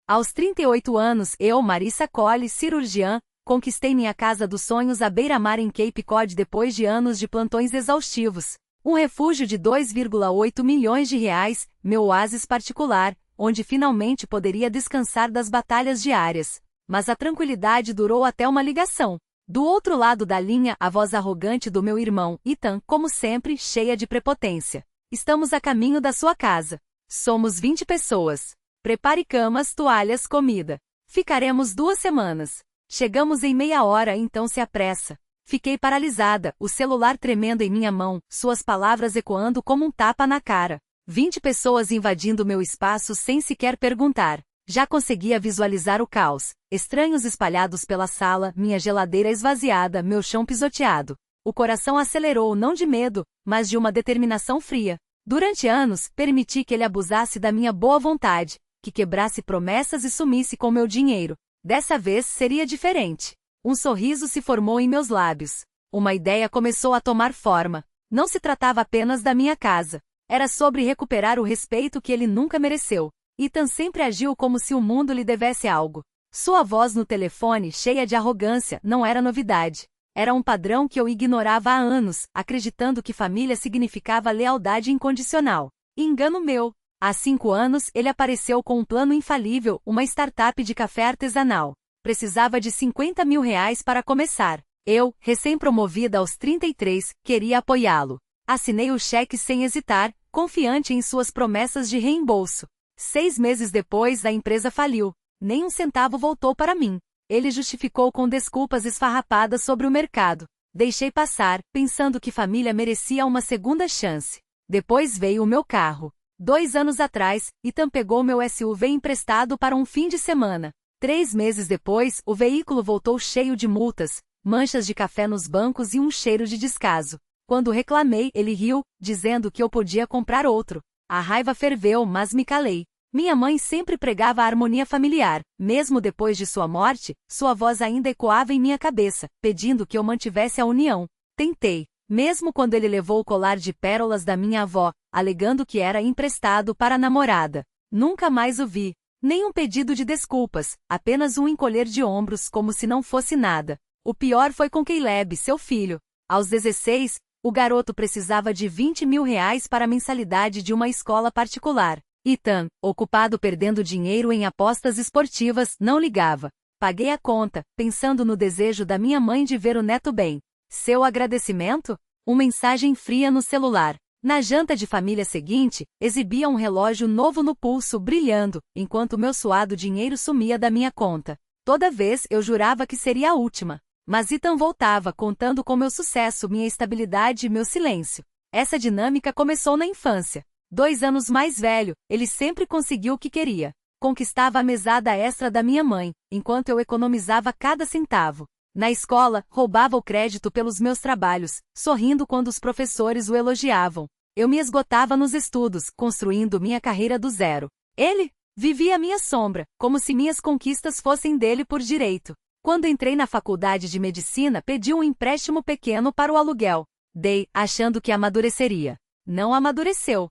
Aos 38 anos, eu, Marissa Colli, cirurgiã, conquistei minha casa dos sonhos à beira-mar em Cape Cod depois de anos de plantões exaustivos. Um refúgio de 2,8 milhões de reais, meu oásis particular, onde finalmente poderia descansar das batalhas diárias. Mas a tranquilidade durou até uma ligação. Do outro lado da linha, a voz arrogante do meu irmão, Ethan, como sempre, cheia de prepotência. Estamos a caminho da sua casa. Somos 20 pessoas. Prepare camas, toalhas, comida. Ficaremos 2 semanas. Chegamos em meia hora, então se apressa. Fiquei paralisada, o celular tremendo em minha mão, suas palavras ecoando como um tapa na cara. 20 pessoas invadindo meu espaço sem sequer perguntar. Já conseguia visualizar o caos. Estranhos espalhados pela sala, minha geladeira esvaziada, meu chão pisoteado. O coração acelerou não de medo, mas de uma determinação fria. Durante anos, permiti que ele abusasse da minha boa vontade, que quebrasse promessas e sumisse com meu dinheiro. Dessa vez seria diferente. Um sorriso se formou em meus lábios. Uma ideia começou a tomar forma. Não se tratava apenas da minha casa. Era sobre recuperar o respeito que ele nunca mereceu. Ethan sempre agiu como se o mundo lhe devesse algo. Sua voz no telefone, cheia de arrogância, não era novidade. Era um padrão que eu ignorava há anos, acreditando que família significava lealdade incondicional. Engano meu. Há 5 anos, ele apareceu com um plano infalível, uma startup de café artesanal. Precisava de 50 mil reais para começar. Eu, recém-promovida aos 33, queria apoiá-lo. Assinei o cheque sem hesitar, confiante em suas promessas de reembolso. 6 meses depois, a empresa faliu. Nem um centavo voltou para mim. Ele justificou com desculpas esfarrapadas sobre o mercado. Deixei passar, pensando que família merecia uma segunda chance. Depois veio o meu carro. 2 anos atrás, Ethan pegou meu SUV emprestado para um fim de semana. 3 meses depois, o veículo voltou cheio de multas, manchas de café nos bancos e um cheiro de descaso. Quando reclamei, ele riu, dizendo que eu podia comprar outro. A raiva ferveu, mas me calei. Minha mãe sempre pregava a harmonia familiar. Mesmo depois de sua morte, sua voz ainda ecoava em minha cabeça, pedindo que eu mantivesse a união. Tentei. Mesmo quando ele levou o colar de pérolas da minha avó, alegando que era emprestado para a namorada. Nunca mais o vi. Nenhum pedido de desculpas, apenas um encolher de ombros como se não fosse nada. O pior foi com Caleb, seu filho. Aos 16, o garoto precisava de 20 mil reais para a mensalidade de uma escola particular. Ethan, ocupado perdendo dinheiro em apostas esportivas, não ligava. Paguei a conta, pensando no desejo da minha mãe de ver o neto bem. Seu agradecimento? Uma mensagem fria no celular. Na janta de família seguinte, exibia um relógio novo no pulso brilhando, enquanto meu suado dinheiro sumia da minha conta. Toda vez eu jurava que seria a última. Mas Ethan voltava contando com meu sucesso, minha estabilidade e meu silêncio. Essa dinâmica começou na infância. 2 anos mais velho, ele sempre conseguiu o que queria. Conquistava a mesada extra da minha mãe, enquanto eu economizava cada centavo. Na escola, roubava o crédito pelos meus trabalhos, sorrindo quando os professores o elogiavam. Eu me esgotava nos estudos, construindo minha carreira do zero. Ele vivia à minha sombra, como se minhas conquistas fossem dele por direito. Quando entrei na faculdade de medicina, pedi um empréstimo pequeno para o aluguel. Dei, achando que amadureceria. Não amadureceu.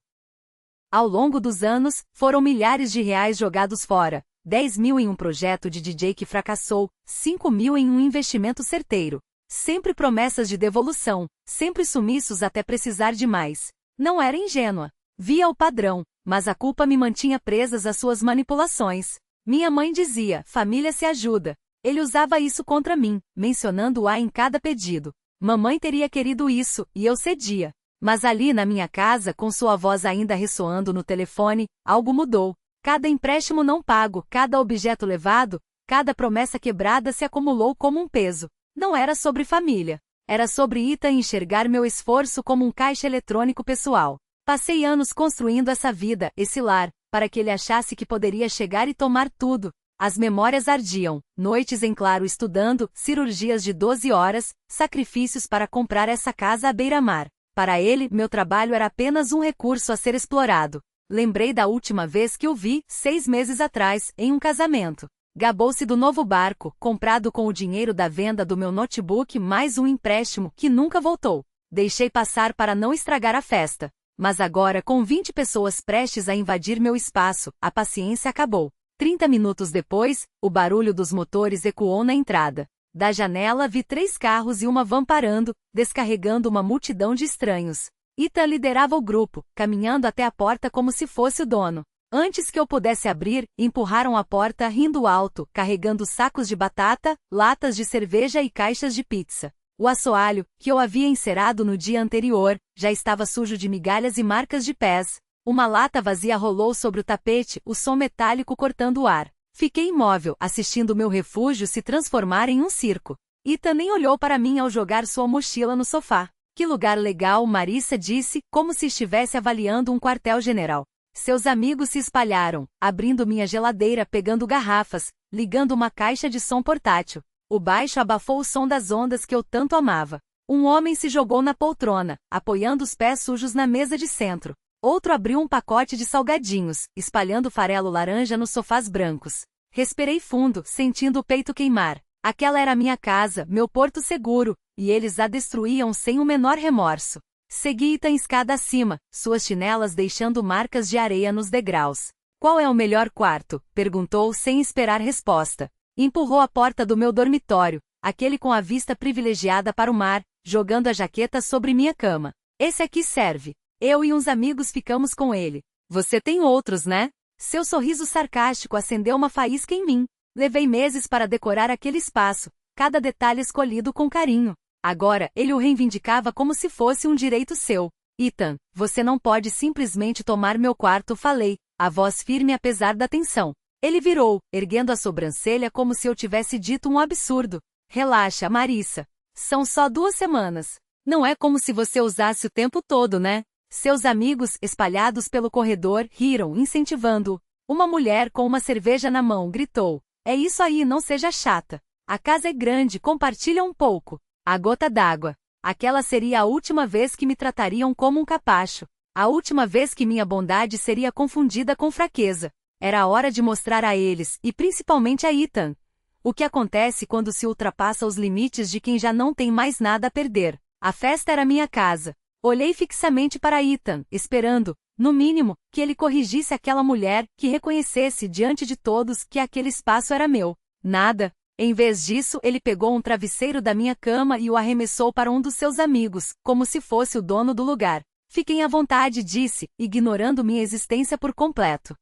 Ao longo dos anos, foram milhares de reais jogados fora. 10 mil em um projeto de DJ que fracassou, 5 mil em um investimento certeiro. Sempre promessas de devolução, sempre sumiços até precisar de mais. Não era ingênua. Via o padrão, mas a culpa me mantinha presas às suas manipulações. Minha mãe dizia, família se ajuda. Ele usava isso contra mim, mencionando-a em cada pedido. Mamãe teria querido isso, e eu cedia. Mas ali na minha casa, com sua voz ainda ressoando no telefone, algo mudou. Cada empréstimo não pago, cada objeto levado, cada promessa quebrada se acumulou como um peso. Não era sobre família. Era sobre Ethan enxergar meu esforço como um caixa eletrônico pessoal. Passei anos construindo essa vida, esse lar, para que ele achasse que poderia chegar e tomar tudo. As memórias ardiam, noites em claro estudando, cirurgias de 12 horas, sacrifícios para comprar essa casa à beira-mar. Para ele, meu trabalho era apenas um recurso a ser explorado. Lembrei da última vez que o vi, 6 meses atrás, em um casamento. Gabou-se do novo barco, comprado com o dinheiro da venda do meu notebook mais um empréstimo que nunca voltou. Deixei passar para não estragar a festa. Mas agora, com 20 pessoas prestes a invadir meu espaço, a paciência acabou. 30 minutos depois, o barulho dos motores ecoou na entrada. Da janela vi 3 carros e uma van parando, descarregando uma multidão de estranhos. Ethan liderava o grupo, caminhando até a porta como se fosse o dono. Antes que eu pudesse abrir, empurraram a porta rindo alto, carregando sacos de batata, latas de cerveja e caixas de pizza. O assoalho, que eu havia encerado no dia anterior, já estava sujo de migalhas e marcas de pés. Uma lata vazia rolou sobre o tapete, o som metálico cortando o ar. Fiquei imóvel, assistindo meu refúgio se transformar em um circo. Ethan nem olhou para mim ao jogar sua mochila no sofá. Que lugar legal, Marissa disse, como se estivesse avaliando um quartel-general. Seus amigos se espalharam, abrindo minha geladeira, pegando garrafas, ligando uma caixa de som portátil. O baixo abafou o som das ondas que eu tanto amava. Um homem se jogou na poltrona, apoiando os pés sujos na mesa de centro. Outro abriu um pacote de salgadinhos, espalhando farelo laranja nos sofás brancos. Respirei fundo, sentindo o peito queimar. Aquela era minha casa, meu porto seguro, e eles a destruíam sem o menor remorso. Segui Ethan escada acima, suas chinelas deixando marcas de areia nos degraus. Qual é o melhor quarto? Perguntou sem esperar resposta. Empurrou a porta do meu dormitório, aquele com a vista privilegiada para o mar, jogando a jaqueta sobre minha cama. Esse aqui serve. Eu e uns amigos ficamos com ele. Você tem outros, né? Seu sorriso sarcástico acendeu uma faísca em mim. Levei meses para decorar aquele espaço, cada detalhe escolhido com carinho. Agora, ele o reivindicava como se fosse um direito seu. Ethan, você não pode simplesmente tomar meu quarto, falei, a voz firme apesar da tensão. Ele virou, erguendo a sobrancelha como se eu tivesse dito um absurdo. Relaxa, Marissa. São só 2 semanas. Não é como se você usasse o tempo todo, né? Seus amigos, espalhados pelo corredor, riram, incentivando-o. Uma mulher com uma cerveja na mão gritou. É isso aí, não seja chata. A casa é grande, compartilha um pouco. A gota d'água. Aquela seria a última vez que me tratariam como um capacho. A última vez que minha bondade seria confundida com fraqueza. Era a hora de mostrar a eles, e principalmente a Ethan, o que acontece quando se ultrapassa os limites de quem já não tem mais nada a perder. A festa era minha casa. Olhei fixamente para Ethan, esperando, no mínimo, que ele corrigisse aquela mulher, que reconhecesse diante de todos que aquele espaço era meu. Nada. Em vez disso, ele pegou um travesseiro da minha cama e o arremessou para um dos seus amigos, como se fosse o dono do lugar. Fiquem à vontade, disse, ignorando minha existência por completo.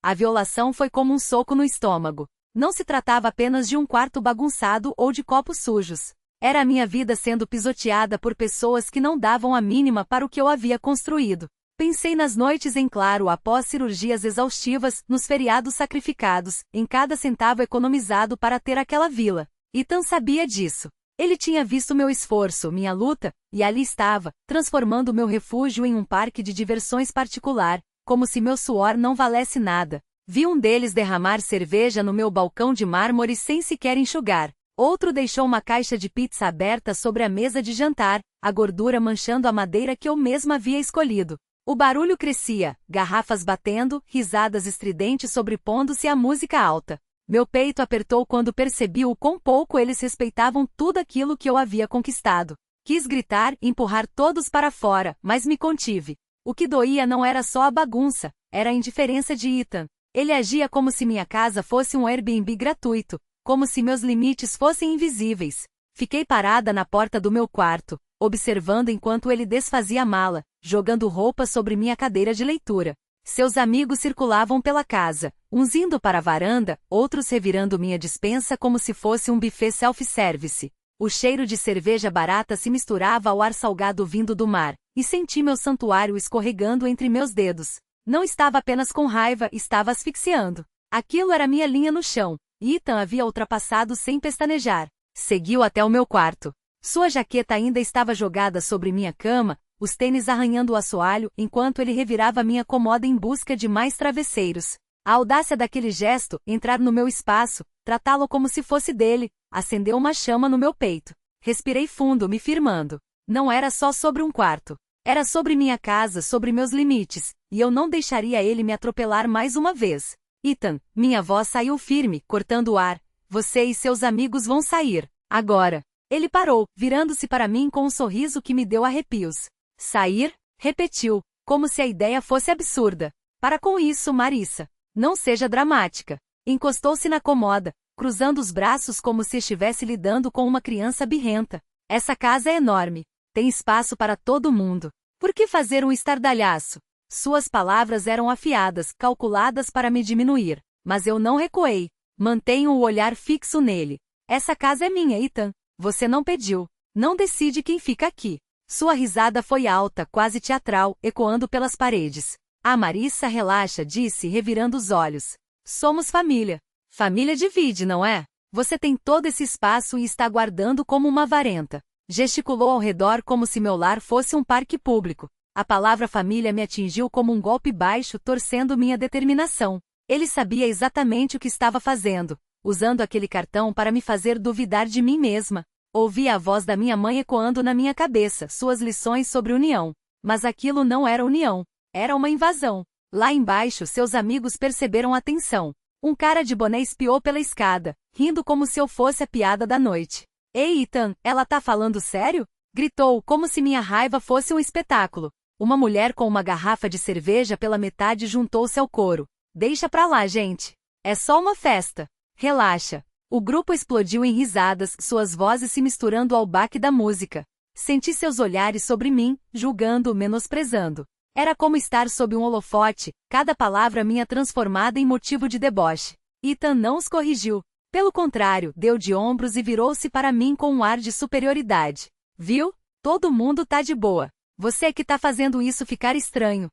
A violação foi como um soco no estômago. Não se tratava apenas de um quarto bagunçado ou de copos sujos. Era a minha vida sendo pisoteada por pessoas que não davam a mínima para o que eu havia construído. Pensei nas noites em claro após cirurgias exaustivas, nos feriados sacrificados, em cada centavo economizado para ter aquela vila. Ethan sabia disso. Ele tinha visto meu esforço, minha luta, e ali estava, transformando meu refúgio em um parque de diversões particular, como se meu suor não valesse nada. Vi um deles derramar cerveja no meu balcão de mármore sem sequer enxugar. Outro deixou uma caixa de pizza aberta sobre a mesa de jantar, a gordura manchando a madeira que eu mesma havia escolhido. O barulho crescia, garrafas batendo, risadas estridentes sobrepondo-se à música alta. Meu peito apertou quando percebi o quão pouco eles respeitavam tudo aquilo que eu havia conquistado. Quis gritar, empurrar todos para fora, mas me contive. O que doía não era só a bagunça, era a indiferença de Ethan. Ele agia como se minha casa fosse um Airbnb gratuito, como se meus limites fossem invisíveis. Fiquei parada na porta do meu quarto, observando enquanto ele desfazia a mala, jogando roupa sobre minha cadeira de leitura. Seus amigos circulavam pela casa, uns indo para a varanda, outros revirando minha despensa como se fosse um buffet self-service. O cheiro de cerveja barata se misturava ao ar salgado vindo do mar, e senti meu santuário escorregando entre meus dedos. Não estava apenas com raiva, estava asfixiando. Aquilo era minha linha no chão. Ethan havia ultrapassado sem pestanejar. Seguiu até o meu quarto. Sua jaqueta ainda estava jogada sobre minha cama, os tênis arranhando o assoalho, enquanto ele revirava minha comoda em busca de mais travesseiros. A audácia daquele gesto, entrar no meu espaço, tratá-lo como se fosse dele, acendeu uma chama no meu peito. Respirei fundo, me firmando. Não era só sobre um quarto. Era sobre minha casa, sobre meus limites, e eu não deixaria ele me atropelar mais uma vez. Ethan, minha voz saiu firme, cortando o ar. Você e seus amigos vão sair. Agora. Ele parou, virando-se para mim com um sorriso que me deu arrepios. Sair? Repetiu, como se a ideia fosse absurda. Para com isso, Marissa. Não seja dramática. Encostou-se na cômoda, cruzando os braços como se estivesse lidando com uma criança birrenta. Essa casa é enorme. Tem espaço para todo mundo. Por que fazer um estardalhaço? Suas palavras eram afiadas, calculadas para me diminuir. Mas eu não recuei. Mantenho o olhar fixo nele. Essa casa é minha, Ethan. Você não pediu. Não decide quem fica aqui. Sua risada foi alta, quase teatral, ecoando pelas paredes. Ah, Marissa, relaxa, disse, revirando os olhos. Somos família. Família divide, não é? Você tem todo esse espaço e está guardando como uma avarenta. Gesticulou ao redor como se meu lar fosse um parque público. A palavra família me atingiu como um golpe baixo, torcendo minha determinação. Ele sabia exatamente o que estava fazendo, usando aquele cartão para me fazer duvidar de mim mesma. Ouvi a voz da minha mãe ecoando na minha cabeça, suas lições sobre união. Mas aquilo não era união. Era uma invasão. Lá embaixo, seus amigos perceberam a tensão. Um cara de boné espiou pela escada, rindo como se eu fosse a piada da noite. Ei, Ethan, ela tá falando sério? Gritou, como se minha raiva fosse um espetáculo. Uma mulher com uma garrafa de cerveja pela metade juntou-se ao coro. Deixa pra lá, gente. É só uma festa. Relaxa. O grupo explodiu em risadas, suas vozes se misturando ao baque da música. Senti seus olhares sobre mim, julgando, menosprezando. Era como estar sob um holofote, cada palavra minha transformada em motivo de deboche. Ethan não os corrigiu. Pelo contrário, deu de ombros e virou-se para mim com um ar de superioridade. Viu? Todo mundo tá de boa. Você é que tá fazendo isso ficar estranho.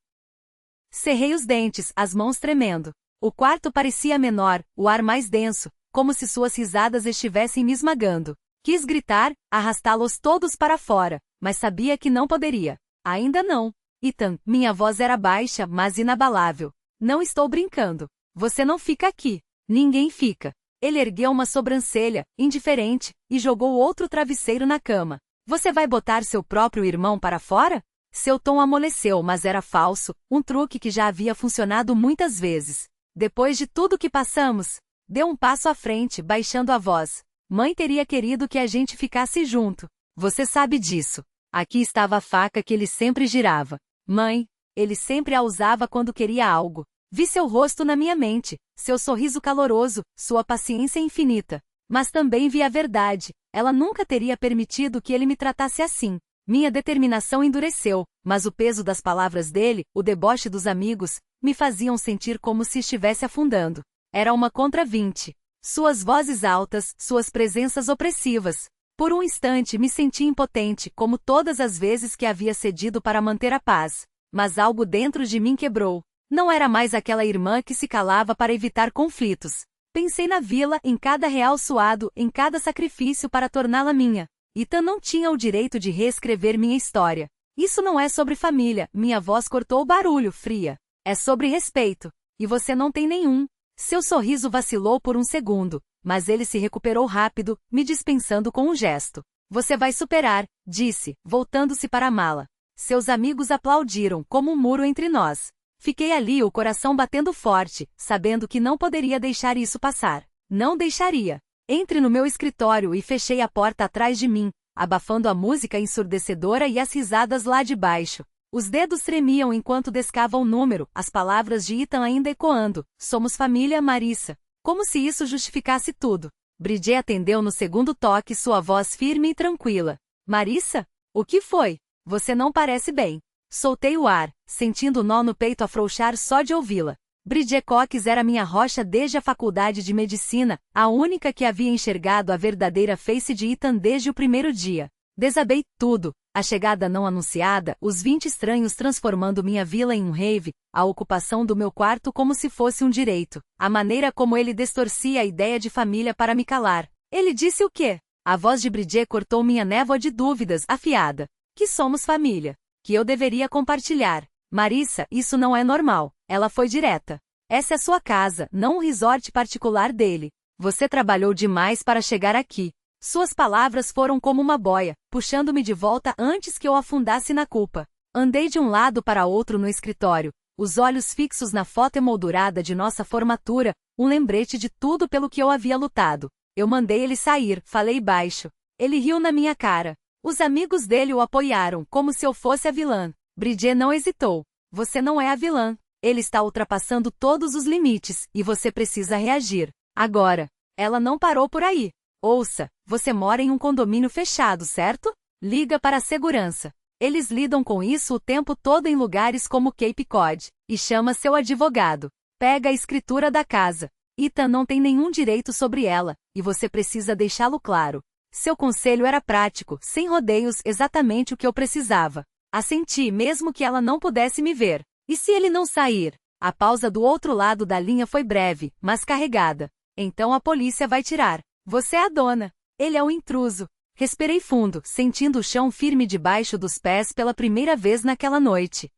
Cerrei os dentes, as mãos tremendo. O quarto parecia menor, o ar mais denso, como se suas risadas estivessem me esmagando. Quis gritar, arrastá-los todos para fora, mas sabia que não poderia. Ainda não. Ethan, minha voz era baixa, mas inabalável. Não estou brincando. Você não fica aqui. Ninguém fica. Ele ergueu uma sobrancelha, indiferente, e jogou outro travesseiro na cama. Você vai botar seu próprio irmão para fora? Seu tom amoleceu, mas era falso, um truque que já havia funcionado muitas vezes. Depois de tudo que passamos, deu um passo à frente, baixando a voz. Mãe teria querido que a gente ficasse junto. Você sabe disso. Aqui estava a faca que ele sempre girava. Mãe, ele sempre a usava quando queria algo. Vi seu rosto na minha mente, seu sorriso caloroso, sua paciência infinita. Mas também vi a verdade. Ela nunca teria permitido que ele me tratasse assim. Minha determinação endureceu, mas o peso das palavras dele, o deboche dos amigos, me faziam sentir como se estivesse afundando. Era uma contra 20. Suas vozes altas, suas presenças opressivas. Por um instante me senti impotente, como todas as vezes que havia cedido para manter a paz. Mas algo dentro de mim quebrou. Não era mais aquela irmã que se calava para evitar conflitos. Pensei na vila, em cada real suado, em cada sacrifício para torná-la minha. Ethan não tinha o direito de reescrever minha história. Isso não é sobre família, minha voz cortou o barulho, fria. É sobre respeito. E você não tem nenhum. Seu sorriso vacilou por um segundo, mas ele se recuperou rápido, me dispensando com um gesto. Você vai superar, disse, voltando-se para a mala. Seus amigos aplaudiram, como um muro entre nós. Fiquei ali, o coração batendo forte, sabendo que não poderia deixar isso passar. Não deixaria. Entre no meu escritório e fechei a porta atrás de mim, abafando a música ensurdecedora e as risadas lá de baixo. Os dedos tremiam enquanto descava o número, as palavras de Ethan ainda ecoando. Somos família, Marissa. Como se isso justificasse tudo. Bridget atendeu no segundo toque, sua voz firme e tranquila. Marissa? O que foi? Você não parece bem. Soltei o ar, sentindo o nó no peito afrouxar só de ouvi-la. Bridget Cox era minha rocha desde a faculdade de medicina, a única que havia enxergado a verdadeira face de Ethan desde o primeiro dia. Desabei tudo, a chegada não anunciada, os 20 estranhos transformando minha vila em um rave, a ocupação do meu quarto como se fosse um direito, a maneira como ele distorcia a ideia de família para me calar. Ele disse o quê? A voz de Bridget cortou minha névoa de dúvidas, afiada. Que somos família. Que eu deveria compartilhar. Marissa, isso não é normal. Ela foi direta. Essa é sua casa, não um resort particular dele. Você trabalhou demais para chegar aqui. Suas palavras foram como uma boia, puxando-me de volta antes que eu afundasse na culpa. Andei de um lado para outro no escritório, os olhos fixos na foto emoldurada de nossa formatura, um lembrete de tudo pelo que eu havia lutado. Eu mandei ele sair, falei baixo. Ele riu na minha cara. Os amigos dele o apoiaram, como se eu fosse a vilã. Bridget não hesitou. Você não é a vilã. Ele está ultrapassando todos os limites, e você precisa reagir. Agora. Ela não parou por aí. Ouça, você mora em um condomínio fechado, certo? Liga para a segurança. Eles lidam com isso o tempo todo em lugares como Cape Cod, e chama seu advogado. Pega a escritura da casa. Ethan não tem nenhum direito sobre ela, e você precisa deixá-lo claro. Seu conselho era prático, sem rodeios, exatamente o que eu precisava. Assenti mesmo que ela não pudesse me ver. E se ele não sair? A pausa do outro lado da linha foi breve, mas carregada. Então a polícia vai tirar. Você é a dona. Ele é o intruso. Respirei fundo, sentindo o chão firme debaixo dos pés pela primeira vez naquela noite.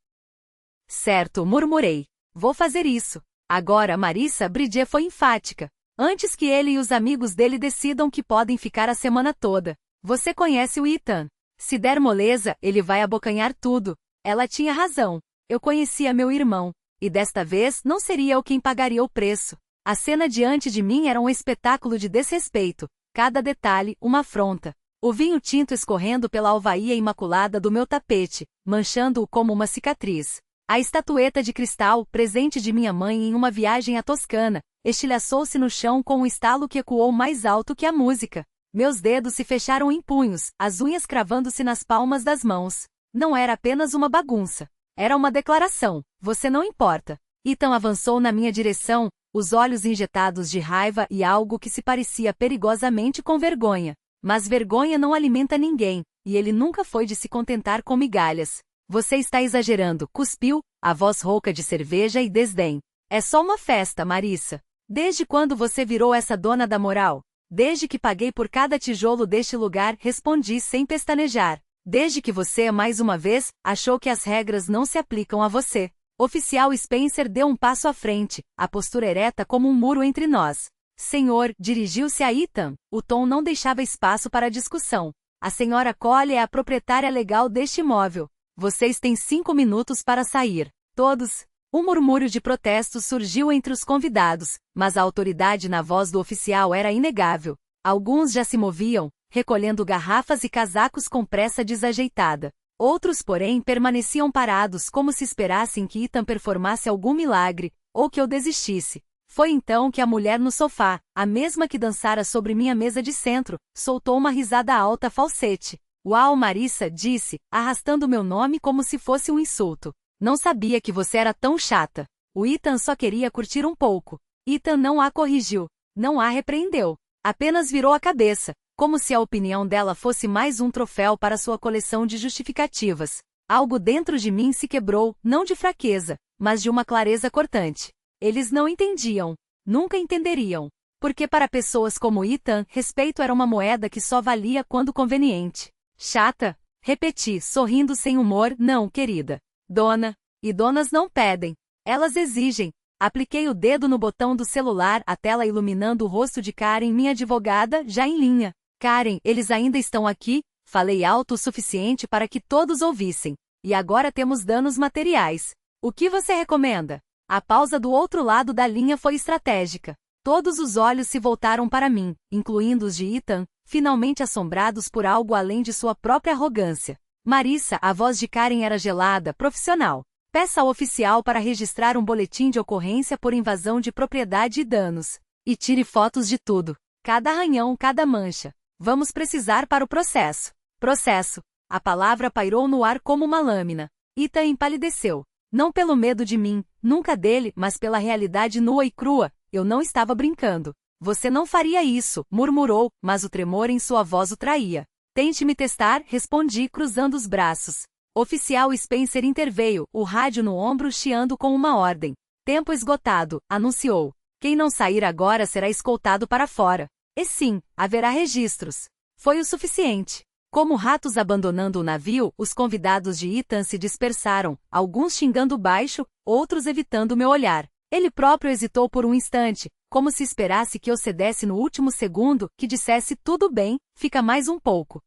Certo, murmurei. Vou fazer isso. Agora Marissa Bridger foi enfática. Antes que ele e os amigos dele decidam que podem ficar a semana toda. Você conhece o Ethan. Se der moleza, ele vai abocanhar tudo. Ela tinha razão. Eu conhecia meu irmão. E desta vez não seria eu quem pagaria o preço. A cena diante de mim era um espetáculo de desrespeito. Cada detalhe, uma afronta. O vinho tinto escorrendo pela alvaía imaculada do meu tapete, manchando-o como uma cicatriz. A estatueta de cristal, presente de minha mãe em uma viagem à Toscana, estilhaçou-se no chão com um estalo que ecoou mais alto que a música. Meus dedos se fecharam em punhos, as unhas cravando-se nas palmas das mãos. Não era apenas uma bagunça. Era uma declaração. Você não importa. Ethan avançou na minha direção, os olhos injetados de raiva e algo que se parecia perigosamente com vergonha. Mas vergonha não alimenta ninguém, e ele nunca foi de se contentar com migalhas. Você está exagerando, cuspiu, a voz rouca de cerveja e desdém. É só uma festa, Marissa. Desde quando você virou essa dona da moral? Desde que paguei por cada tijolo deste lugar, respondi sem pestanejar. Desde que você, mais uma vez, achou que as regras não se aplicam a você. Oficial Spencer deu um passo à frente, a postura ereta como um muro entre nós. Senhor, dirigiu-se a Ethan. O tom não deixava espaço para discussão. A senhora Cole é a proprietária legal deste imóvel. Vocês têm 5 minutos para sair. Todos. Um murmúrio de protesto surgiu entre os convidados, mas a autoridade na voz do oficial era inegável. Alguns já se moviam, recolhendo garrafas e casacos com pressa desajeitada. Outros, porém, permaneciam parados como se esperassem que Ethan performasse algum milagre, ou que eu desistisse. Foi então que a mulher no sofá, a mesma que dançara sobre minha mesa de centro, soltou uma risada alta falsete. Uau, Marissa, disse, arrastando meu nome como se fosse um insulto. Não sabia que você era tão chata. O Ethan só queria curtir um pouco. Ethan não a corrigiu, não a repreendeu. Apenas virou a cabeça, como se a opinião dela fosse mais um troféu para sua coleção de justificativas. Algo dentro de mim se quebrou, não de fraqueza, mas de uma clareza cortante. Eles não entendiam. Nunca entenderiam. Porque para pessoas como Ethan, respeito era uma moeda que só valia quando conveniente. Chata? Repeti, sorrindo sem humor, não, querida. Dona. E donas não pedem. Elas exigem. Apliquei o dedo no botão do celular, a tela iluminando o rosto de Karen, minha advogada, já em linha. Karen, eles ainda estão aqui? Falei alto o suficiente para que todos ouvissem. E agora temos danos materiais. O que você recomenda? A pausa do outro lado da linha foi estratégica. Todos os olhos se voltaram para mim, incluindo os de Ethan, finalmente assombrados por algo além de sua própria arrogância. Marissa, a voz de Karen era gelada, profissional. Peça ao oficial para registrar um boletim de ocorrência por invasão de propriedade e danos. E tire fotos de tudo. Cada arranhão, cada mancha. Vamos precisar para o processo. Processo. A palavra pairou no ar como uma lâmina. Ethan empalideceu. Não pelo medo de mim, nunca dele, mas pela realidade nua e crua. Eu não estava brincando. Você não faria isso, murmurou, mas o tremor em sua voz o traía. Tente me testar, respondi cruzando os braços. Oficial Spencer interveio, o rádio no ombro chiando com uma ordem. Tempo esgotado, anunciou. Quem não sair agora será escoltado para fora. E sim, haverá registros. Foi o suficiente. Como ratos abandonando o navio, os convidados de Ethan se dispersaram, alguns xingando baixo, outros evitando meu olhar. Ele próprio hesitou por um instante, como se esperasse que eu cedesse no último segundo, que dissesse tudo bem, fica mais um pouco.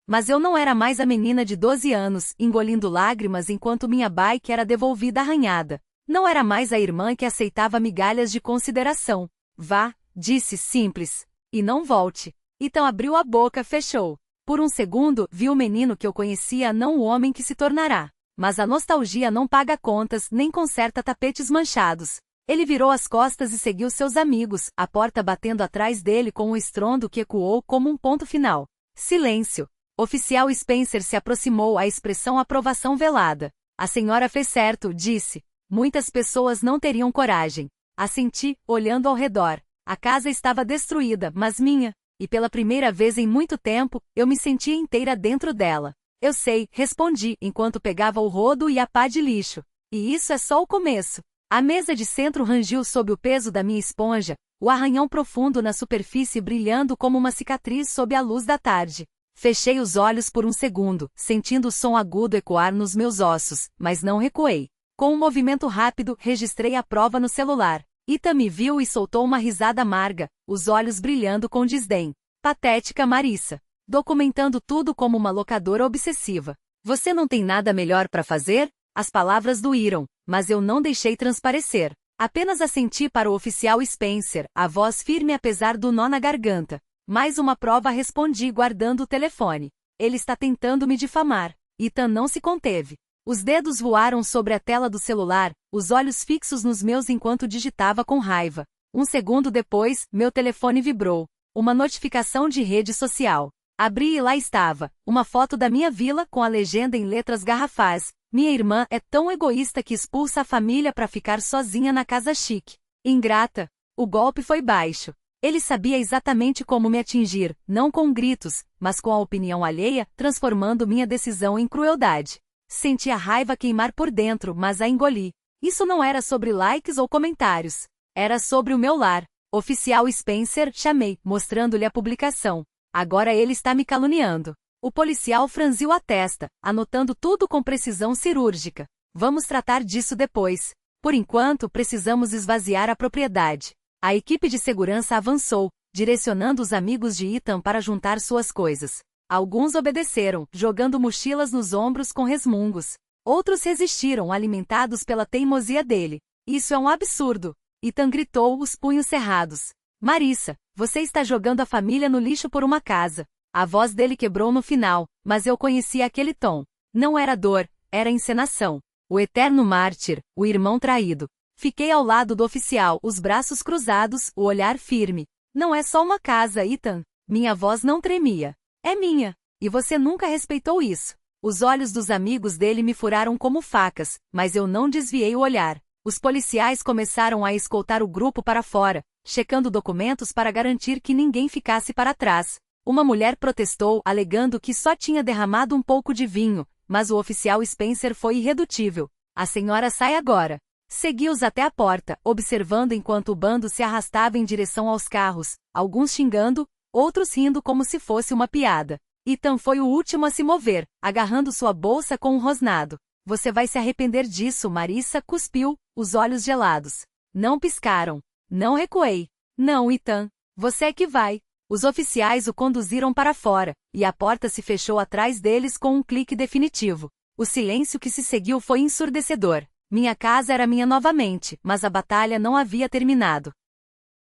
Mas eu não era mais a menina de 12 anos, engolindo lágrimas enquanto minha bike era devolvida arranhada. Não era mais a irmã que aceitava migalhas de consideração. Vá, disse simples. E não volte. Então abriu a boca, fechou. Por um segundo, vi o menino que eu conhecia, não o homem que se tornará. Mas a nostalgia não paga contas nem conserta tapetes manchados. Ele virou as costas e seguiu seus amigos, a porta batendo atrás dele com um estrondo que ecoou como um ponto final. Silêncio. Oficial Spencer se aproximou, a expressão aprovação velada. A senhora fez certo, disse. Muitas pessoas não teriam coragem. Assenti, olhando ao redor. A casa estava destruída, mas minha. E pela primeira vez em muito tempo, eu me sentia inteira dentro dela. Eu sei, respondi, enquanto pegava o rodo e a pá de lixo. E isso é só o começo. A mesa de centro rangiu sob o peso da minha esponja, o arranhão profundo na superfície brilhando como uma cicatriz sob a luz da tarde. Fechei os olhos por um segundo, sentindo o som agudo ecoar nos meus ossos, mas não recuei. Com um movimento rápido, registrei a prova no celular. Ethan me viu e soltou uma risada amarga, os olhos brilhando com desdém. Patética Marissa. Documentando tudo como uma locadora obsessiva. Você não tem nada melhor para fazer? As palavras doíram, mas eu não deixei transparecer. Apenas assenti para o oficial Spencer, a voz firme apesar do nó na garganta. Mais uma prova, respondi guardando o telefone. Ele está tentando me difamar. Ethan não se conteve. Os dedos voaram sobre a tela do celular, os olhos fixos nos meus enquanto digitava com raiva. Um segundo depois, meu telefone vibrou. Uma notificação de rede social. Abri e lá estava, uma foto da minha vila com a legenda em letras garrafais. Minha irmã é tão egoísta que expulsa a família para ficar sozinha na casa chique. Ingrata. O golpe foi baixo. Ele sabia exatamente como me atingir, não com gritos, mas com a opinião alheia, transformando minha decisão em crueldade. Senti a raiva queimar por dentro, mas a engoli. Isso não era sobre likes ou comentários. Era sobre o meu lar. Oficial Spencer, chamei, mostrando-lhe a publicação. Agora ele está me caluniando. O policial franziu a testa, anotando tudo com precisão cirúrgica. Vamos tratar disso depois. Por enquanto, precisamos esvaziar a propriedade. A equipe de segurança avançou, direcionando os amigos de Ethan para juntar suas coisas. Alguns obedeceram, jogando mochilas nos ombros com resmungos. Outros resistiram, alimentados pela teimosia dele. Isso é um absurdo. Ethan gritou, os punhos cerrados. Marissa, você está jogando a família no lixo por uma casa. A voz dele quebrou no final, mas eu conhecia aquele tom. Não era dor, era encenação. O eterno mártir, o irmão traído. Fiquei ao lado do oficial, os braços cruzados, o olhar firme. Não é só uma casa, Ethan. Minha voz não tremia. É minha. E você nunca respeitou isso. Os olhos dos amigos dele me furaram como facas, mas eu não desviei o olhar. Os policiais começaram a escoltar o grupo para fora, checando documentos para garantir que ninguém ficasse para trás. Uma mulher protestou, alegando que só tinha derramado um pouco de vinho, mas o oficial Spencer foi irredutível. A senhora sai agora. Segui-os até a porta, observando enquanto o bando se arrastava em direção aos carros, alguns xingando, outros rindo como se fosse uma piada. Ethan foi o último a se mover, agarrando sua bolsa com um rosnado. Você vai se arrepender disso, Marissa cuspiu, os olhos gelados. Não piscaram. Não recuei. Não, Ethan. Você é que vai. Os oficiais o conduziram para fora, e a porta se fechou atrás deles com um clique definitivo. O silêncio que se seguiu foi ensurdecedor. Minha casa era minha novamente, mas a batalha não havia terminado.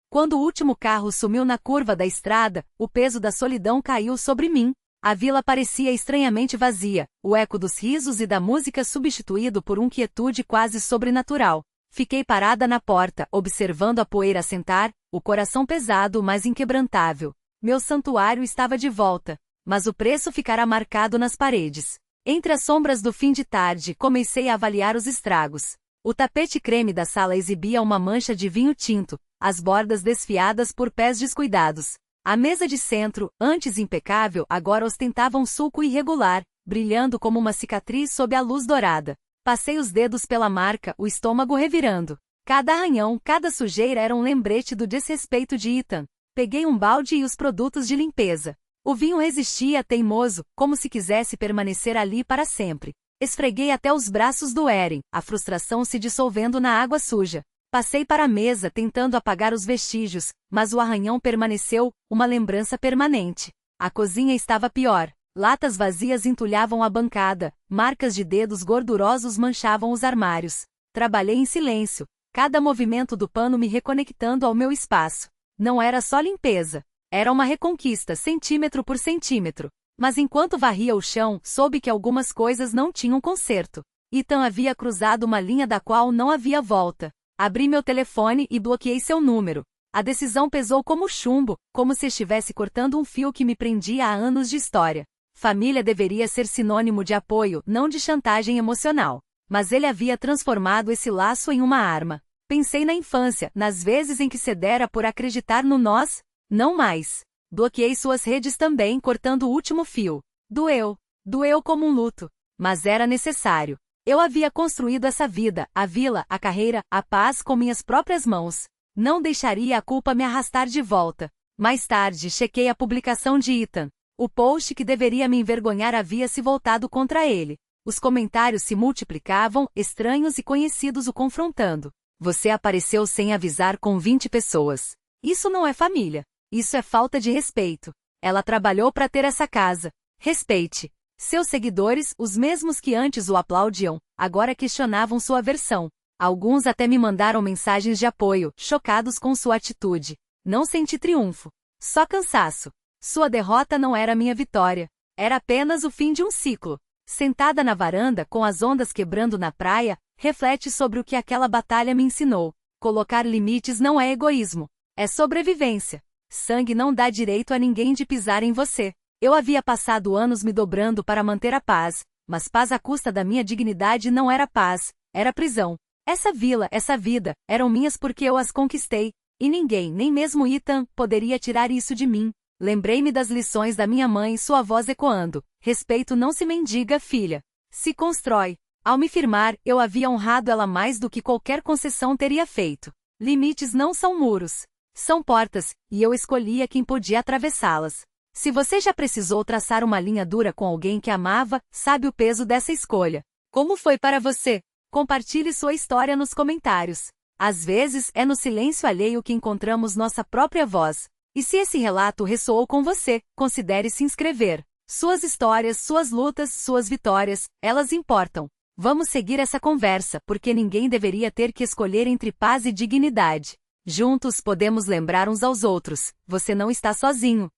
Quando o último carro sumiu na curva da estrada, o peso da solidão caiu sobre mim. A vila parecia estranhamente vazia, o eco dos risos e da música substituído por uma quietude quase sobrenatural. Fiquei parada na porta, observando a poeira assentar, o coração pesado mas inquebrantável. Meu santuário estava de volta, mas o preço ficará marcado nas paredes. Entre as sombras do fim de tarde, comecei a avaliar os estragos. O tapete creme da sala exibia uma mancha de vinho tinto, as bordas desfiadas por pés descuidados. A mesa de centro, antes impecável, agora ostentava um sulco irregular, brilhando como uma cicatriz sob a luz dourada. Passei os dedos pela marca, o estômago revirando. Cada arranhão, cada sujeira era um lembrete do desrespeito de Ethan. Peguei um balde e os produtos de limpeza. O vinho resistia, teimoso, como se quisesse permanecer ali para sempre. Esfreguei até os braços doerem, a frustração se dissolvendo na água suja. Passei para a mesa tentando apagar os vestígios, mas o arranhão permaneceu, uma lembrança permanente. A cozinha estava pior. Latas vazias entulhavam a bancada, marcas de dedos gordurosos manchavam os armários. Trabalhei em silêncio, cada movimento do pano me reconectando ao meu espaço. Não era só limpeza. Era uma reconquista, centímetro por centímetro. Mas enquanto varria o chão, soube que algumas coisas não tinham conserto. Ethan havia cruzado uma linha da qual não havia volta. Abri meu telefone e bloqueei seu número. A decisão pesou como chumbo, como se estivesse cortando um fio que me prendia há anos de história. Família deveria ser sinônimo de apoio, não de chantagem emocional. Mas ele havia transformado esse laço em uma arma. Pensei na infância, nas vezes em que cedera por acreditar no nós. Não mais. Bloqueei suas redes também, cortando o último fio. Doeu. Doeu como um luto. Mas era necessário. Eu havia construído essa vida, a vila, a carreira, a paz com minhas próprias mãos. Não deixaria a culpa me arrastar de volta. Mais tarde, chequei a publicação de Ethan. O post que deveria me envergonhar havia se voltado contra ele. Os comentários se multiplicavam, estranhos e conhecidos o confrontando. Você apareceu sem avisar com 20 pessoas. Isso não é família. Isso é falta de respeito. Ela trabalhou para ter essa casa. Respeite. Seus seguidores, os mesmos que antes o aplaudiam, agora questionavam sua versão. Alguns até me mandaram mensagens de apoio, chocados com sua atitude. Não senti triunfo. Só cansaço. Sua derrota não era minha vitória. Era apenas o fim de um ciclo. Sentada na varanda, com as ondas quebrando na praia, reflete sobre o que aquela batalha me ensinou. Colocar limites não é egoísmo. É sobrevivência. Sangue não dá direito a ninguém de pisar em você. Eu havia passado anos me dobrando para manter a paz, mas paz à custa da minha dignidade não era paz, era prisão. Essa vila, essa vida, eram minhas porque eu as conquistei, e ninguém, nem mesmo Ethan, poderia tirar isso de mim. Lembrei-me das lições da minha mãe e sua voz ecoando. Respeito não se mendiga, filha. Se constrói. Ao me firmar, eu havia honrado ela mais do que qualquer concessão teria feito. Limites não são muros. São portas, e eu escolhia quem podia atravessá-las. Se você já precisou traçar uma linha dura com alguém que amava, sabe o peso dessa escolha. Como foi para você? Compartilhe sua história nos comentários. Às vezes, é no silêncio alheio que encontramos nossa própria voz. E se esse relato ressoou com você, considere se inscrever. Suas histórias, suas lutas, suas vitórias, elas importam. Vamos seguir essa conversa, porque ninguém deveria ter que escolher entre paz e dignidade. Juntos podemos lembrar uns aos outros, você não está sozinho.